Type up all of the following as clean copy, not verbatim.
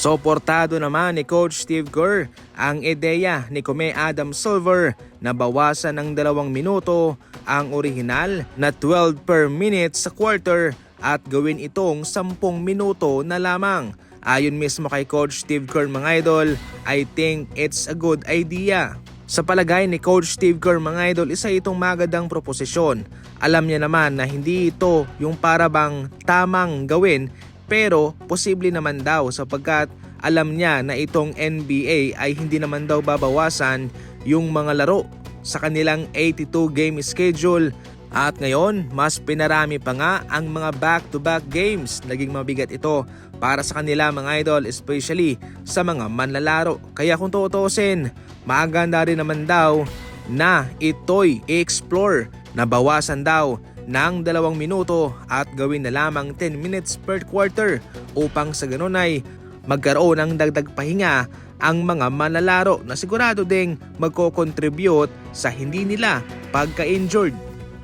Suportado naman ni Coach Steve Kerr ang ideya ni Kome Adam Silver na bawasan ng 2 minuto ang orihinal na 12 per minute sa quarter at gawin itong 10 minuto na lamang. Ayon mismo kay Coach Steve Kerr mga idol, I think it's a good idea. Sa palagay ni Coach Steve Kerr mga idol, isa itong magandang proposisyon. Alam niya naman na hindi ito yung para bang tamang gawin, pero posible naman daw sapagkat alam niya na itong NBA ay hindi naman daw babawasan yung mga laro sa kanilang 82 game schedule. At ngayon, mas pinarami pa nga ang mga back-to-back games. Naging mabigat ito para sa kanila mga idol, especially sa mga manlalaro. Kaya kung tutuusin, maganda rin naman daw na ito'y i-explore na bawasan daw ng 2 minuto at gawin na lamang 10 minutes per quarter upang sa ganun ay magkaroon ng dagdag pahinga ang mga manlalaro na sigurado ding magko-contribute sa hindi nila pagka-injured.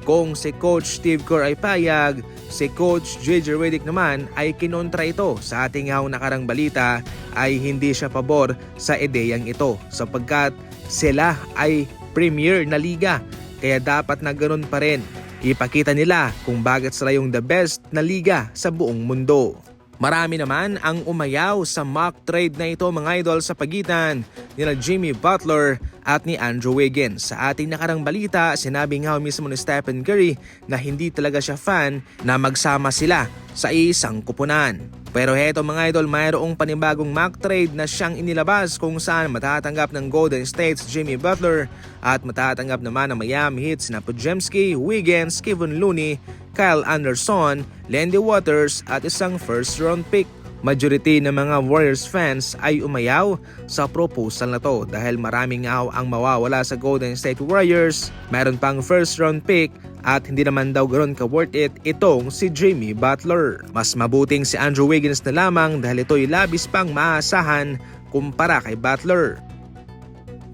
Kung si Coach Steve Kerr ay payag, si Coach JJ Redick naman ay kinontra ito. Sa ating nakarang balita ay hindi siya pabor sa ideyang ito sapagkat sila ay premier na liga, kaya dapat na ganun pa rin. Ipakita nila kung bakit sila yung the best na liga sa buong mundo. Marami naman ang umayaw sa mock trade na ito mga idol sa pagitan ni Jimmy Butler at ni Andrew Wiggins. Sa ating nakarang balita, sinabi nga mismo ni Stephen Curry na hindi talaga siya fan na magsama sila sa isang kupunan. Pero heto mga idol, mayroong panibagong mock trade na siyang inilabas kung saan matatanggap ng Golden State's Jimmy Butler at matatanggap naman ng Miami Heat na Podziemski, Wiggins, Kevin Looney, Kyle Anderson, Landy Waters at isang first round pick. Majority ng mga Warriors fans ay umayaw sa proposal na to dahil maraming ang mawawala sa Golden State Warriors. Meron pang first round pick at hindi naman daw ganoon ka worth it itong si Jimmy Butler. Mas mabuting si Andrew Wiggins na lamang dahil ito'y labis pang maasahan kumpara kay Butler.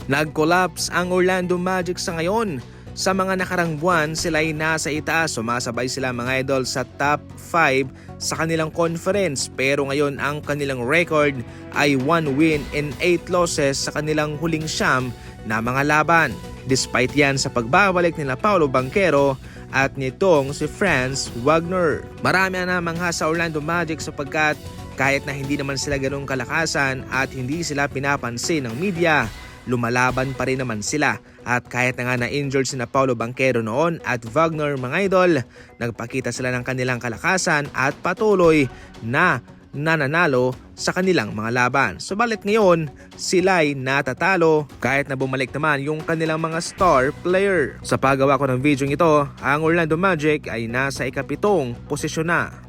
Nag-collapse ang Orlando Magic sa ngayon. Sa mga nakarang buwan, sila ay nasa itaas. Sumasabay sila mga idol sa top 5 sa kanilang conference. Pero ngayon ang kanilang record ay 1 win and 8 losses sa kanilang huling 9 na mga laban. Despite yan sa pagbabalik nila Paolo Banchero at nitong si Franz Wagner. Marami na namang sa Orlando Magic sapagkat kahit na hindi naman sila ganong kalakasan at hindi sila pinapansin ng media, lumalaban pa rin naman sila. At kahit na nga na-injured sina Paolo Banchero noon at Wagner mga idol, nagpakita sila ng kanilang kalakasan at patuloy na nananalo sa kanilang mga laban. Subalit ngayon, sila'y natatalo kahit na bumalik naman yung kanilang mga star player. Sa paggawa ko ng video ito, ang Orlando Magic ay nasa ika-7 posisyon na.